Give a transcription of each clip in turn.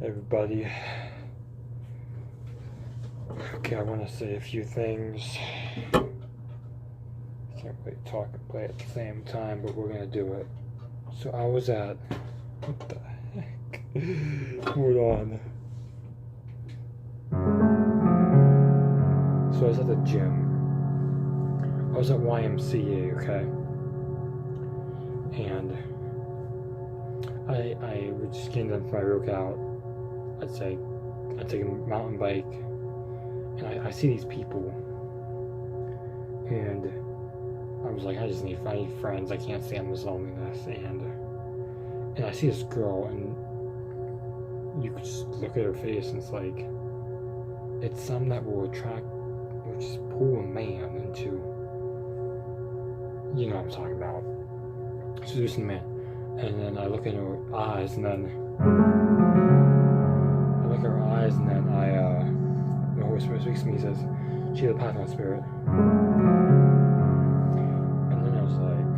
everybody. Okay, I want to say a few things. Can't really talk and play at the same time, but we're gonna do it. So I was at, what the heck? Hold on. So I was at the gym. I was at YMCA, okay? And I was just getting done for my workout. I'd take a mountain bike, and I see these people, and I was like, I need friends. I can't stand this loneliness, and I see this girl, and you could just look at her face, and it's like, it's something that will just pull a man into, you know what I'm talking about, seducing a man. And then I look in her eyes, and then the Holy Spirit speaks to me. He says, "She has a Python spirit." And then I was like,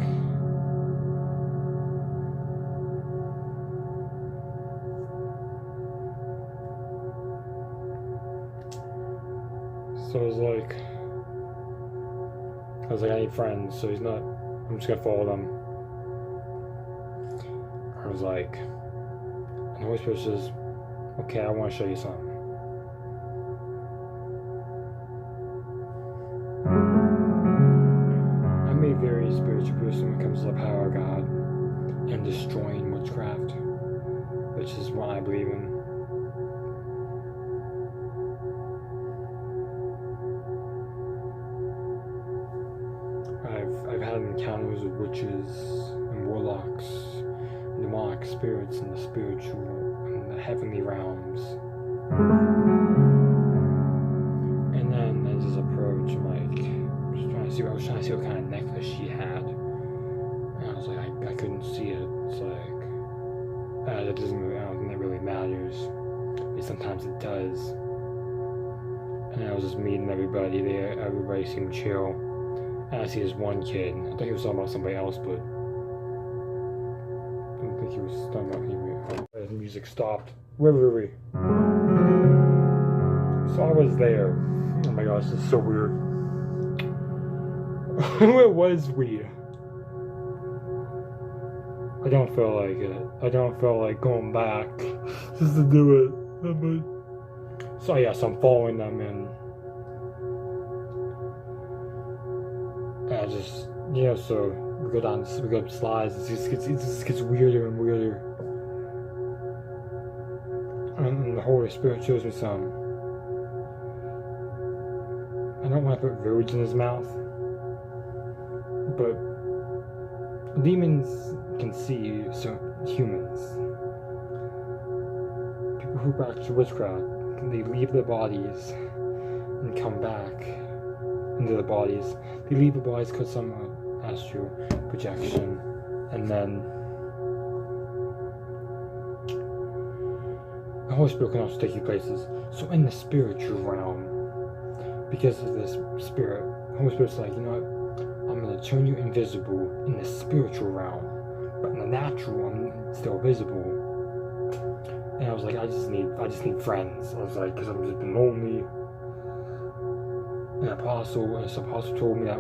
so I was like, I need friends, so I'm just gonna follow them. I was like, and the Holy Spirit says, okay, I want to show you something. I'm a very spiritual person when it comes to the power of God and destroying witchcraft, which is what I believe in. I've had encounters with witches and warlocks, demonic spirits in the spiritual and the heavenly realms. And then I just approached, like, I was trying to see what kind of necklace she had. And I was like, I couldn't see it. It's like, that doesn't really, I don't think that really matters. But sometimes it does. And I was just meeting everybody there. Everybody seemed chill. And I see this one kid. I thought he was talking about somebody else, but I don't think he was talking about me. The music stopped. Where were we? So I was there. Oh my gosh, this is so weird. Where was we? I don't feel like it. I don't feel like going back just to do it. So yes, I'm following them, and I just, so we go up slides. It just gets weirder and weirder. And the Holy Spirit shows me some. I don't want to put words in his mouth, but demons can see humans. People who practice witchcraft, they leave their bodies and come back into the bodies. They leave the bodies because some astral projection, and then the Holy Spirit can also take you places. So in the spiritual realm, because of this spirit, the Holy Spirit's like, you know what? I'm going to turn you invisible in the spiritual realm, but in the natural, I'm still visible. And I was like, I just need friends. I was like, because I've just been lonely. An apostle told me that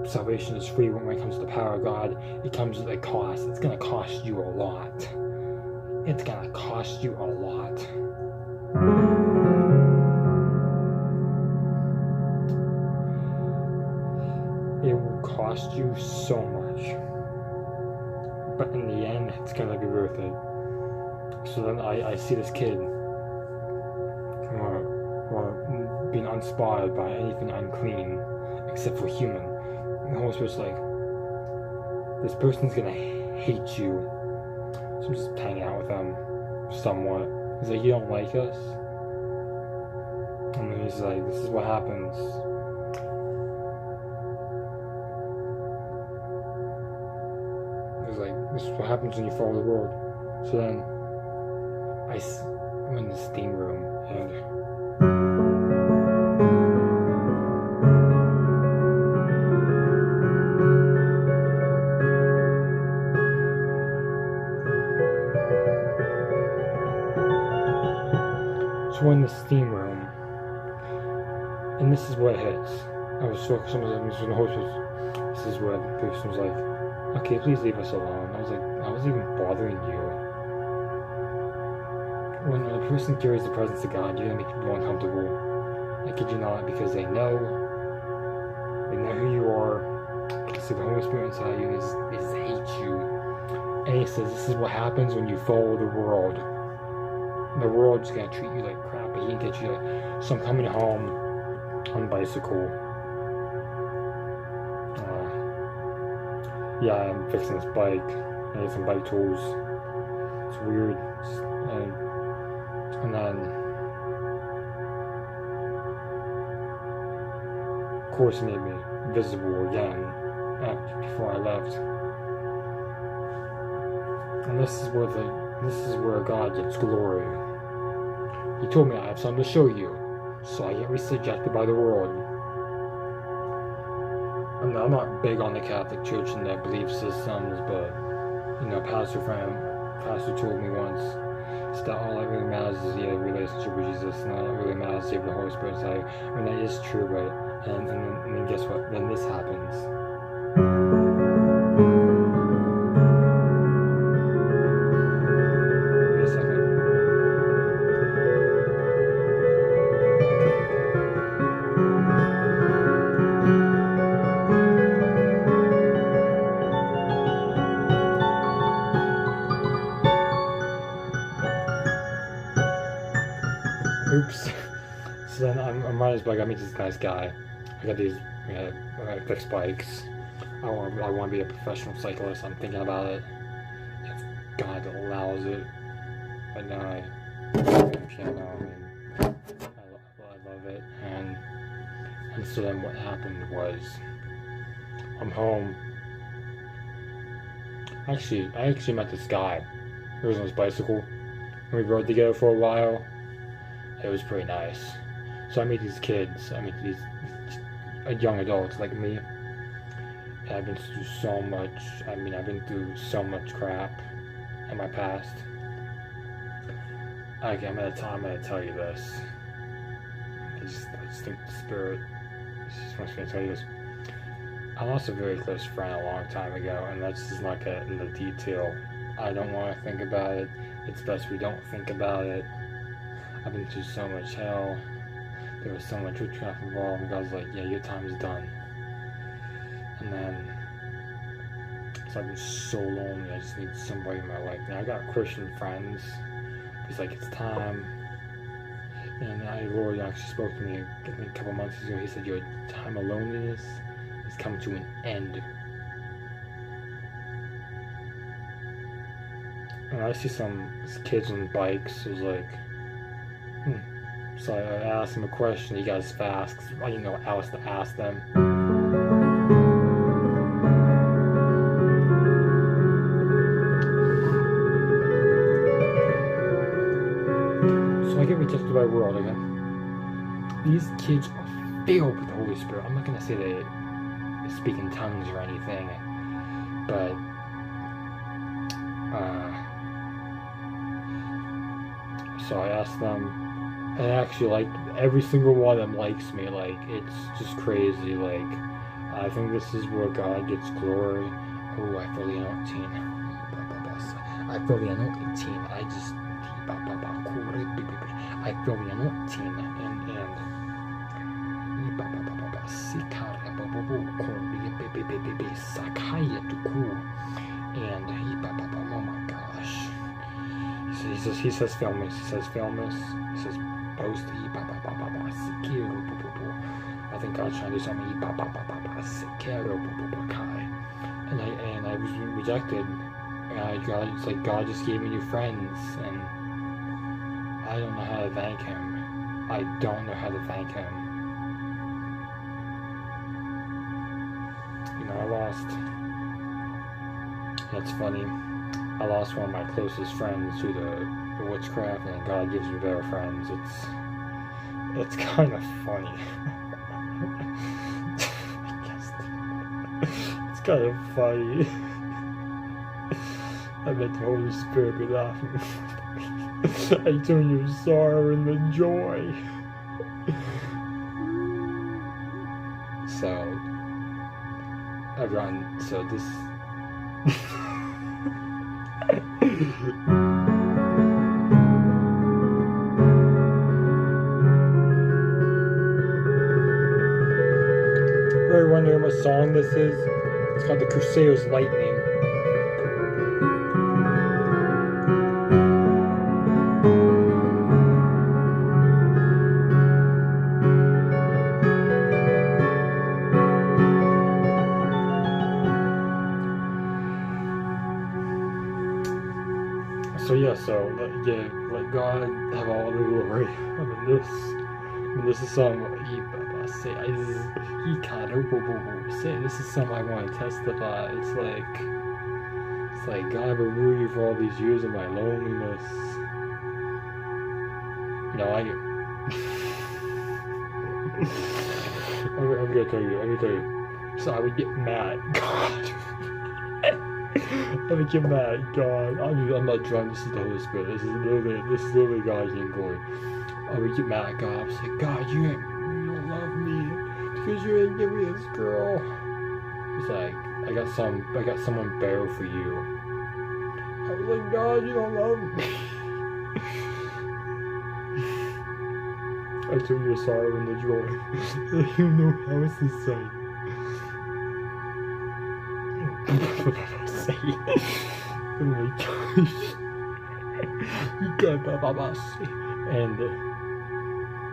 salvation is free when it comes to the power of God. It comes at a cost. It's going to cost you a lot. It's going to cost you a lot. It will cost you so much. But in the end, it's going to be worth it. So then I see this kid or being unspotted by anything unclean except for human. And the Holy Spirit's like, this person's gonna hate you. So I'm just hanging out with them somewhat. He's like, you don't like us? And then he's like, this is what happens. He's like, this is what happens when you follow the world. So then I'm in the steam room, and So we're in the steam room, and this is what hits. I was talking to someone from the hospital. This is where the person was like, "Okay, please leave us alone." I was like, "I wasn't even bothering you." When a person carries the presence of God, you're gonna make people uncomfortable. I kid you not, because they know who you are. They can see the Holy Spirit inside you, and they just hate you. And he says, this is what happens when you follow the world. The world's gonna treat you like crap, but he can get you like. So I'm coming home on a bicycle. Yeah, I'm fixing this bike. I need some bike tools. It's weird. And then, of course, it made me visible again before I left. And this is where God gets glory. He told me I have something to show you, so I get rejected by the world. I'm not big on the Catholic Church and their belief systems, but pastor told me once, it's that all that really matters is a relationship with Jesus, and all that really matters is the Holy Spirit. So that is true, but and then guess what? Then this happens. Wait a second. Oops. So then I'm riding this bike. I meet this nice guy. I got these fixed bikes. I want to be a professional cyclist. I'm thinking about it. If God allows it. But now I play piano. I love it. And so then what happened was, I'm home. I actually met this guy. He was on his bicycle. And we rode together for a while. It was pretty nice. So I meet these kids. I meet these young adults like me. And I've been through so much. I've been through so much crap in my past. Okay, I'm gonna tell you this. I just think the Spirit just wants me to tell you this. I lost a very close friend a long time ago, and let's just not get into detail. I don't want to think about it. It's best we don't think about it. I've been through so much hell. There was so much witchcraft involved, and God's like, yeah, your time is done. And then, so I've been so lonely, I just need somebody in my life. Now I got Christian friends. He's like, it's time. And the Lord actually spoke to me I think a couple months ago. He said, your time of loneliness is coming to an end. And I see some kids on bikes. It was like, So I asked him a question. He got as fast. I didn't know what else to ask them. So I get rejected by the world again. These kids are filled with the Holy Spirit. I'm not gonna say they speak in tongues or anything, but so I asked them, and actually, every single one of them likes me. It's just crazy. I think this is where God gets glory. Oh, I feel the anointing. I feel the anointing. I feel the anointing. Oh my gosh. He says film this. He says post. I think God's trying to do something. And I was rejected. It's like God just gave me new friends, and I don't know how to thank Him. I don't know how to thank Him. I lost. That's funny. I lost one of my closest friends to the witchcraft, and God gives me better friends. It's kind of funny. It's kind of funny. I bet the Holy Spirit be laughing. I turn your sorrow into joy. So, everyone, so this. You're wondering what song this is? It's called The Crusaders' Lightning. So yeah, let God have all the glory. This is some this is something I want to testify. It's like God remove you for all these years of my loneliness. I'm gonna tell you. So I would get mad. God. I would get mad. God. I'm not drunk. This is the Holy Spirit. This is literally God in glory. I would get mad at God. I was like, God, you don't love me because you didn't give me this girl. It's like I got someone better for you. I was like, God, you don't love me. I took your sorrow and the joy. I don't even know how else to say. Oh my gosh. And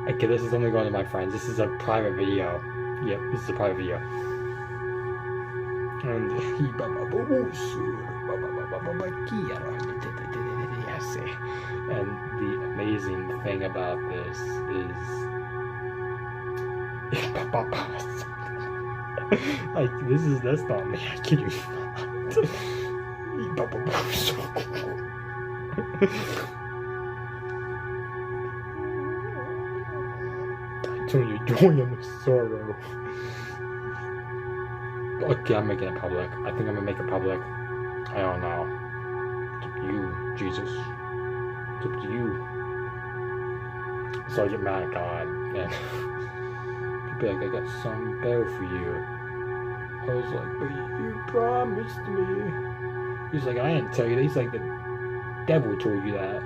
okay, this is only going to my friends. This is a private video. Yep, this is a private video. And the amazing thing about this is like that's not me. I kid you not. I turn your joy into sorrow. Okay, I'm making it public. I think I'm gonna make it public. I don't know. It's up to you, Jesus. It's up to you. So I get mad at God and people like, I got something better for you. I was like, but you promised me. He's like, I didn't tell you that. He's like, the devil told you that.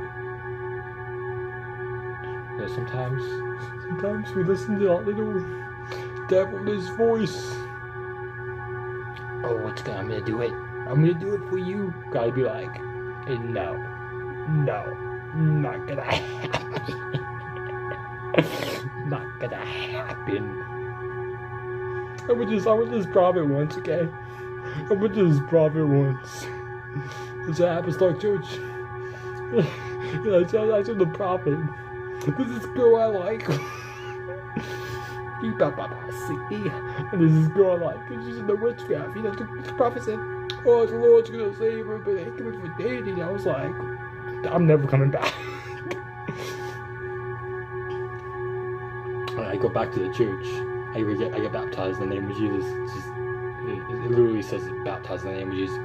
You know, sometimes we listen to that little devil's voice. Oh, I'm gonna do it. I'm gonna do it for you. Gotta be like, no, not gonna happen. Not gonna happen. I would just profit once, okay? I would just profit once. It's an apostolic church. I said the prophet. This is girl I like. And this is girl I like. She's in the witchcraft. You know, the prophet said, oh, the Lord's gonna save her, but ain't coming for dating. I was like, I'm never coming back. I go back to the church. I get baptized in the name of Jesus. It literally says baptized in the name of Jesus.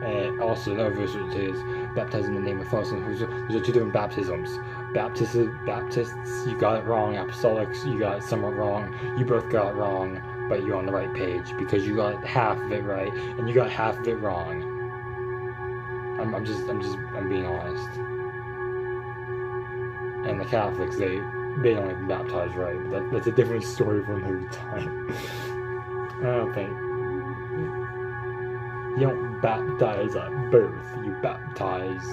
And also another verse which says baptized in the name of the Father. Those are two different baptisms. Baptists, you got it wrong. Apostolics, you got it somewhat wrong. You both got it wrong, but you're on the right page because you got half of it right and you got half of it wrong. I'm being honest. And the Catholics, they don't even baptize right. But that's a different story for another time. I don't think you don't baptize at birth. You baptize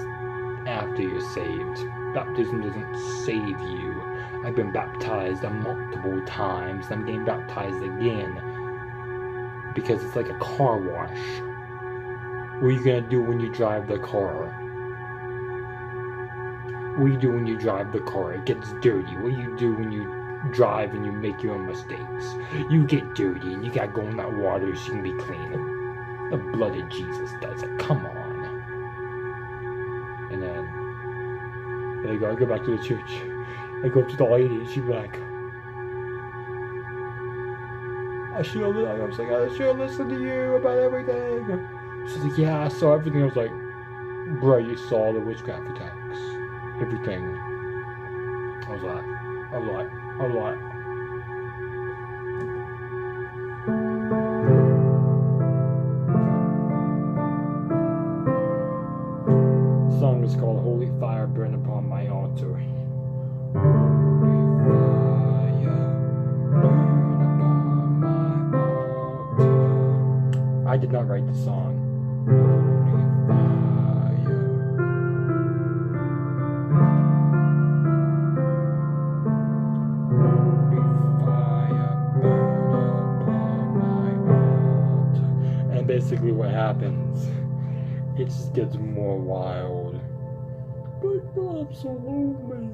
after you're saved. Baptism doesn't save you. I've been baptized multiple times. I'm getting baptized again because it's like a car wash. What are you gonna do when you drive the car? What do you do when you drive the car? It gets dirty. What do you do when you drive and you make your own mistakes? You get dirty and you gotta go in that water so you can be clean. The blood of Jesus does it. Come on. And then there you go. I go back to the church. I go up to the lady and she'd be like, I should have listened to you about everything. She's like, yeah, I saw everything. I was like, bro, you saw the witchcraft attacks. everything. I was like, the song is called Holy Fire Burn Upon My Altar. I did not write the song. And basically what happens, it just gets more wild. But I'm so lonely.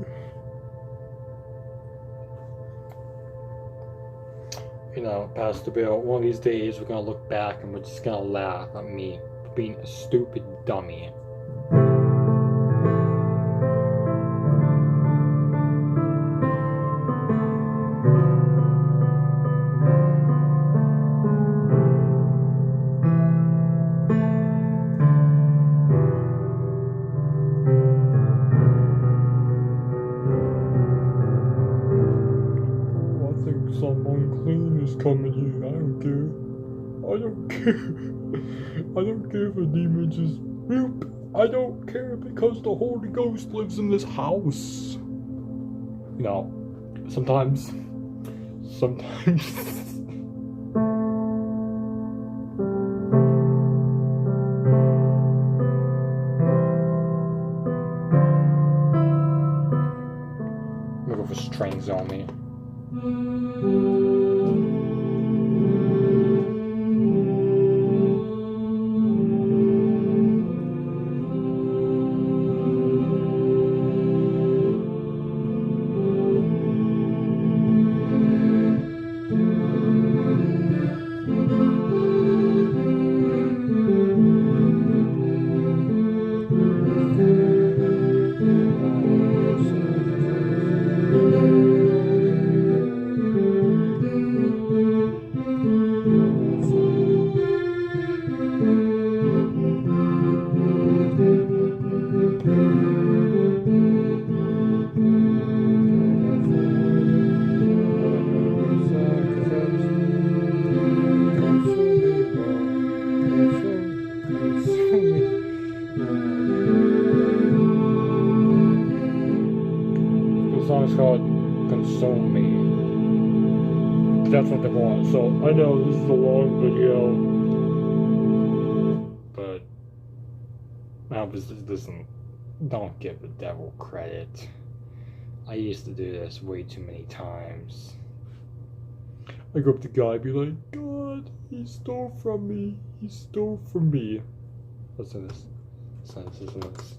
You know, Pastor Bill, one of these days we're gonna look back and we're just gonna laugh at me for being a stupid dummy. Some unclean is coming here. I don't care. I don't care. I don't care if a demon just boop. I don't care because the Holy Ghost lives in this house. You know, sometimes. I'm gonna go for strings on me. The song's called Console Me. That's what they want. So I know this is a long video, but listen, don't give the devil credit. I used to do this way too many times. I go up to God and be like, God, he stole from me. He stole from me. Listen to this. Listen to this.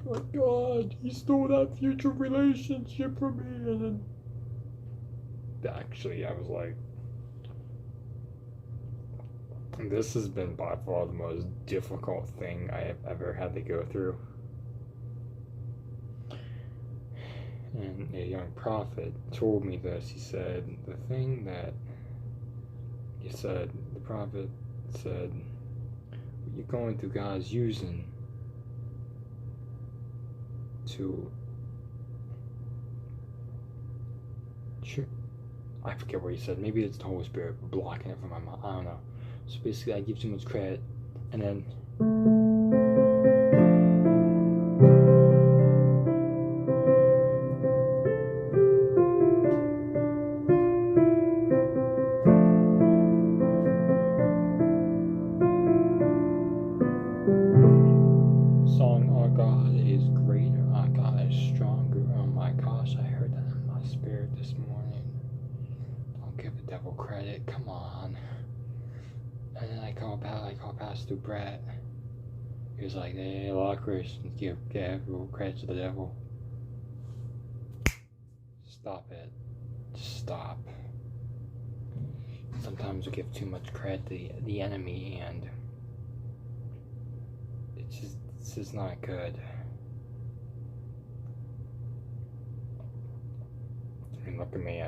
Oh God, he stole that future relationship from me. And then actually I was like, this has been by far the most difficult thing I have ever had to go through. And a young prophet told me this. He said, the thing that the prophet said, what you're going through, God's using to, I forget what he said. Maybe it's the Holy Spirit blocking it from my mind. I don't know. So basically, I give too much credit, and then song, our God is greater, our God is stronger. Oh my gosh, I heard that in my spirit this morning. Don't give the devil credit. Come on. And then I call Pastor Brett. He was like, hey, a lot of Christians give credit to the devil. Stop it. Just stop. Sometimes we give too much credit to the enemy, and it's just not good. I mean, look at me,